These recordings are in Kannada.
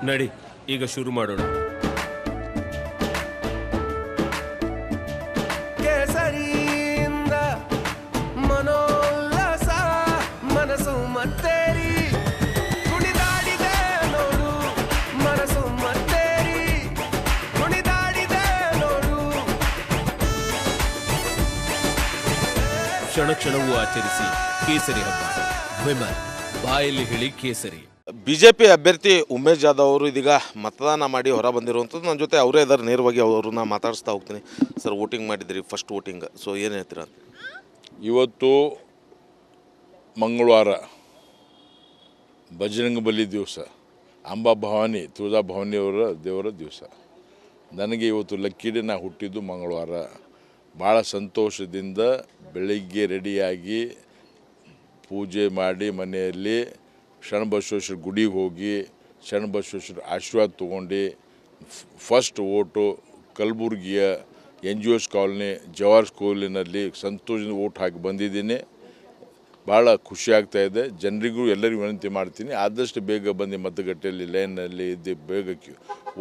ನಡಿ ಈಗ ಶುರು ಮಾಡೋಣ. ಕೇಸರಿಯಿಂದ ಮನೋಲ್ಲಾಸ ಮನಸ್ಸು ಮತ್ತೇರಿ ಕುಣಿದಾಡಿದೆ ನೋಡು, ಮನಸ್ಸು ಮತ್ತೇರಿ ಕುಣಿದಾಡಿದೆ ನೋಡು. ಕ್ಷಣ ಕ್ಷಣವೂ ಆಚರಿಸಿ ಕೇಸರಿ ಹಬ್ಬ. ವಿಮಲ್ ಬಾಯಲ್ಲಿ ಹೇಳಿ ಕೇಸರಿ. ಬಿಜೆಪಿ ಅಭ್ಯರ್ಥಿ ಉಮೇಶ್ ಜಾಧವ್ ಅವರು ಇದೀಗ ಮತದಾನ ಮಾಡಿ ಹೊರ ಬಂದಿರುವಂಥದ್ದು. ನನ್ನ ಜೊತೆ ಅವರೇ ಇದ್ದಾರೆ, ನೇರವಾಗಿ ಅವ್ರನ್ನ ಮಾತಾಡಿಸ್ತಾ ಹೋಗ್ತೀನಿ. ಸರ್, ವೋಟಿಂಗ್ ಮಾಡಿದ್ರಿ, ಫಸ್ಟ್ ವೋಟಿಂಗ್, ಸೊ ಏನು ಹೇಳ್ತೀರಾ? ಇವತ್ತು ಮಂಗಳವಾರ ಬಜರಂಗ ಬಲಿ ದಿವಸ, ಅಂಬಾ ಭವಾನಿ ತುಳಜಾ ಭವಾನಿಯವರ ದೇವರ ದಿವಸ. ನನಗೆ ಇವತ್ತು ಲಕ್ಕಿಡೆ, ನಾ ಹುಟ್ಟಿದ್ದು ಮಂಗಳವಾರ. ಭಾಳ ಸಂತೋಷದಿಂದ ಬೆಳಿಗ್ಗೆ ರೆಡಿಯಾಗಿ ಪೂಜೆ ಮಾಡಿ ಮನೆಯಲ್ಲಿ ಶರಣಬಸವೇಶ್ವರ ಗುಡಿಗೆ ಹೋಗಿ ಶರಣಬಸವೇಶ್ವರ ಆಶೀರ್ವಾದ ತೊಗೊಂಡು ಫಸ್ಟ್ ಓಟು ಕಲಬುರ್ಗಿಯ NGOs ಕಾಲೋನಿ ಜವಾಹರ್ ಸ್ಕೂಲಿನಲ್ಲಿ ಸಂತೋಷದಿಂದ ಓಟ್ ಹಾಕಿ ಬಂದಿದ್ದೀನಿ. ಭಾಳ ಖುಷಿ ಆಗ್ತಾಯಿದೆ. ಜನರಿಗೂ ಎಲ್ಲರಿಗೂ ವಿನಂತಿ ಮಾಡ್ತೀನಿ, ಆದಷ್ಟು ಬೇಗ ಬಂದು ಮತಗಟ್ಟೆಯಲ್ಲಿ ಲೈನಲ್ಲಿ ಇದ್ದು ಬೇಗ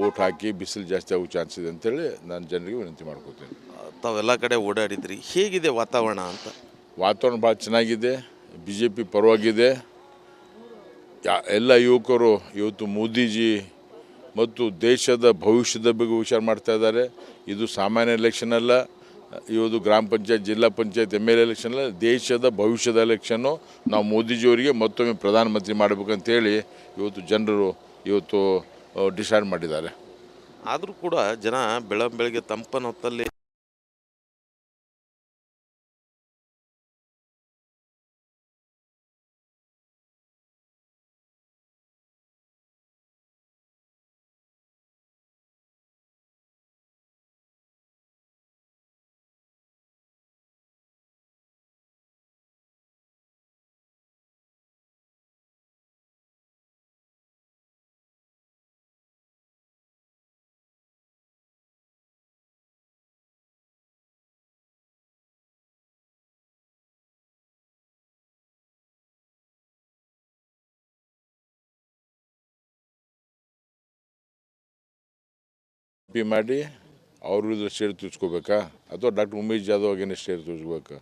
ಓಟ್ ಹಾಕಿ. ಬಿಸಿಲು ಜಾಸ್ತಿ ಆಗೋ ಚಾನ್ಸ್ ಇದೆ ಅಂತೇಳಿ ನಾನು ಜನರಿಗೆ ವಿನಂತಿ ಮಾಡ್ಕೋತೀನಿ. ತಾವೆಲ್ಲ ಕಡೆ ಓಡಾಡಿದ್ರಿ, ಹೇಗಿದೆ ವಾತಾವರಣ ಅಂತ? ವಾತಾವರಣ ಭಾಳ ಚೆನ್ನಾಗಿದೆ, BJP ಪರವಾಗಿದೆ. ಎಲ್ಲ ಯುವಕರು ಇವತ್ತು ಮೋದಿಜಿ ಮತ್ತು ದೇಶದ ಭವಿಷ್ಯದ ಬಗ್ಗೆ ವಿಚಾರ ಮಾಡ್ತಾ ಇದ್ದಾರೆ. ಇದು ಸಾಮಾನ್ಯ ಎಲೆಕ್ಷನ್ ಅಲ್ಲ, ಇವತ್ತು ಗ್ರಾಮ ಪಂಚಾಯತ್, ಜಿಲ್ಲಾ ಪಂಚಾಯತ್, MLA ಎಲೆಕ್ಷನ್ ಅಲ್ಲ, ದೇಶದ ಭವಿಷ್ಯದ ಎಲೆಕ್ಷನ್ನು. ನಾವು ಮೋದಿಜಿಯವರಿಗೆ ಮತ್ತೊಮ್ಮೆ ಪ್ರಧಾನಮಂತ್ರಿ ಮಾಡಬೇಕಂತೇಳಿ ಇವತ್ತು ಜನರು ಇವತ್ತು ಡಿಸೈಡ್ ಮಾಡಿದ್ದಾರೆ. ಆದರೂ ಕೂಡ ಜನ ಬೆಳಗ್ಗೆ ತಂಪನ ಹೊತ್ತಲ್ಲಿ ಮಾಡಿ ಅವರು ಶೇಡ್ ತೀರ್ಸ್ಕೋಬೇಕಾ ಅಥವಾ ಡಾಕ್ಟರ್ ಉಮೇಶ್ ಜಾಧವ್ ಆಗೇನೆ ಶೇಡ್ ತೀರ್ಸ್ಕೋಬೇಕಾ?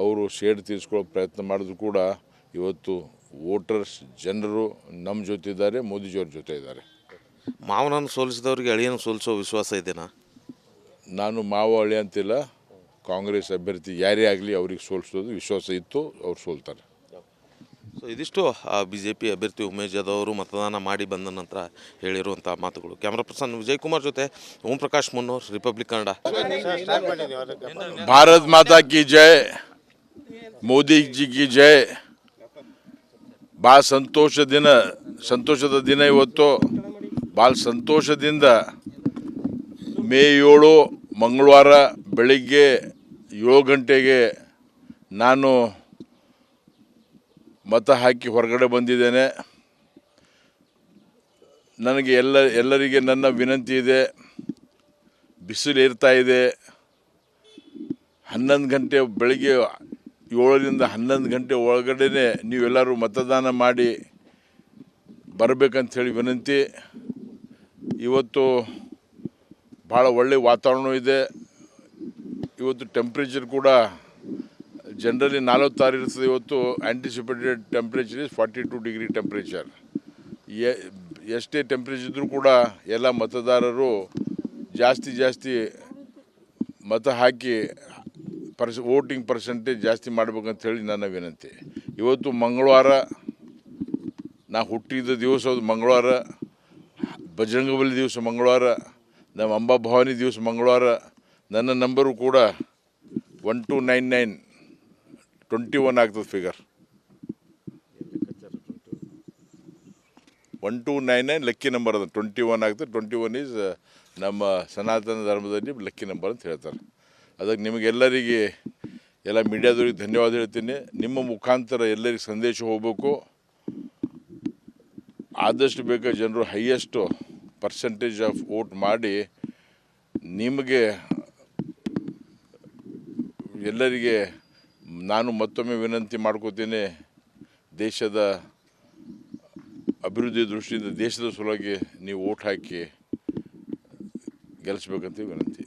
ಅವರು ಶೇಡ್ ತೀರ್ಸ್ಕೊಳ್ಳೋ ಪ್ರಯತ್ನ ಮಾಡಿದ್ರು ಕೂಡ ಇವತ್ತು ವೋಟರ್ಸ್ ಜನರು ನಮ್ಮ ಜೊತೆ ಇದ್ದಾರೆ, ಮೋದಿಜಿಯವ್ರ ಜೊತೆ ಇದ್ದಾರೆ. ಮಾವನನ್ನು ಸೋಲಿಸಿದವ್ರಿಗೆ ಅಳಿಯನ್ನು ಸೋಲಿಸೋ ವಿಶ್ವಾಸ ಇದೆನಾ? ನಾನು ಮಾವ ಅಳಿ ಅಂತಿಲ್ಲ, ಕಾಂಗ್ರೆಸ್ ಅಭ್ಯರ್ಥಿ ಯಾರೇ ಆಗಲಿ ಅವ್ರಿಗೆ ಸೋಲಿಸೋದು ವಿಶ್ವಾಸ ಇತ್ತು, ಅವ್ರು ಸೋಲ್ತಾರೆ. ಸೊ ಇದಿಷ್ಟು BJP ಅಭ್ಯರ್ಥಿ ಉಮೇಶ್ ಜಾಧವ್ ಅವರು ಮತದಾನ ಮಾಡಿ ಬಂದ ನಂತರ ಹೇಳಿರುವಂಥ ಮಾತುಗಳು. ಕ್ಯಾಮ್ರಾ ಪರ್ಸನ್ ವಿಜಯ್ ಕುಮಾರ್ ಜೊತೆ ಓಂ ಪ್ರಕಾಶ್ ಮುನ್ನೂರ್, ರಿಪಬ್ಲಿಕ್ ಕನ್ನಡ. ಭಾರತ್ ಮಾತಾ ಕಿ ಜೈ, ಮೋದಿ ಜಿ ಕಿ ಜೈ. ಭಾಳ ಸಂತೋಷದ ದಿನ ಇವತ್ತು. ಭಾಳ ಸಂತೋಷದಿಂದ ಮೇ 7 ಮಂಗಳವಾರ ಬೆಳಿಗ್ಗೆ 7 ಗಂಟೆಗೆ ನಾನು ಮತ ಹಾಕಿ ಹೊರಗಡೆ ಬಂದಿದ್ದೇನೆ. ನನಗೆ ಎಲ್ಲರಿಗೆ ನನ್ನ ವಿನಂತಿ ಇದೆ, ಬಿಸಿಲು ಇರ್ತಾ ಇದೆ. 11 ಗಂಟೆ ಬೆಳಿಗ್ಗೆ 7ರಿಂದ 11 ಗಂಟೆ ಒಳಗಡೆ ನೀವೆಲ್ಲರೂ ಮತದಾನ ಮಾಡಿ ಬರಬೇಕಂಥೇಳಿ ವಿನಂತಿ. ಇವತ್ತು ಭಾಳ ಒಳ್ಳೆಯ ವಾತಾವರಣ ಇದೆ. ಇವತ್ತು ಟೆಂಪ್ರೇಚರ್ ಕೂಡ ಜನರಲಿ 46 ಇರ್ತದೆ, ಇವತ್ತು anticipated temperature is 42 degree temperature. ಎಷ್ಟೇ ಟೆಂಪ್ರೇಚರ್ ಇದ್ದರೂ ಕೂಡ ಎಲ್ಲ ಮತದಾರರು ಜಾಸ್ತಿ ಮತ ಹಾಕಿ ವೋಟಿಂಗ್ ಪರ್ಸೆಂಟೇಜ್ ಜಾಸ್ತಿ ಮಾಡ್ಬೇಕಂತ ಹೇಳಿ ನನ್ನ ವಿನಂತಿ. ಇವತ್ತು ಮಂಗಳವಾರ, ನಾ ಹುಟ್ಟಿದ ದಿವಸ ಮಂಗಳವಾರ, ಬಜರಂಗಬಲಿ ದಿವಸ ಮಂಗಳವಾರ, ನಮ್ಮ ಅಂಬಾ ಭವಾನಿ ದಿವಸ ಮಂಗಳವಾರ. ನನ್ನ ನಂಬರು ಕೂಡ 1299 21 ಆಗ್ತದೆ. ಫಿಗರ್ 1299 ಲಕ್ಕಿ ನಂಬರ್ ಅದು. 21 ಆಗ್ತದೆ. 21 ಈಸ್ ನಮ್ಮ ಸನಾತನ ಧರ್ಮದಲ್ಲಿ ಲಕ್ಕಿ ನಂಬರ್ ಅಂತ ಹೇಳ್ತಾರೆ. ಅದಕ್ಕೆ ನಿಮಗೆಲ್ಲರಿಗೆ, ಎಲ್ಲ ಮೀಡಿಯಾದವ್ರಿಗೆ ಧನ್ಯವಾದ ಹೇಳ್ತೀನಿ. ನಿಮ್ಮ ಮುಖಾಂತರ ಎಲ್ಲರಿಗೆ ಸಂದೇಶ ಹೋಗಬೇಕು. ಆದಷ್ಟು ಬೇಗ ಜನರು ಹೈಯೆಸ್ಟು ಪರ್ಸೆಂಟೇಜ್ ಆಫ್ ವೋಟ್ ಮಾಡಿ ನಿಮಗೆ ಎಲ್ಲರಿಗೆ ನಾನು ಮತ್ತೊಮ್ಮೆ ವಿನಂತಿ ಮಾಡ್ಕೋತೀನಿ. ದೇಶದ ಅಭಿವೃದ್ಧಿ ದೃಷ್ಟಿಯಿಂದ ದೇಶದ ಸಲುವಾಗಿ ನೀವು ಓಟ್ ಹಾಕಿ ಗೆಲ್ಲಿಸ್ಬೇಕಂತ ವಿನಂತಿ.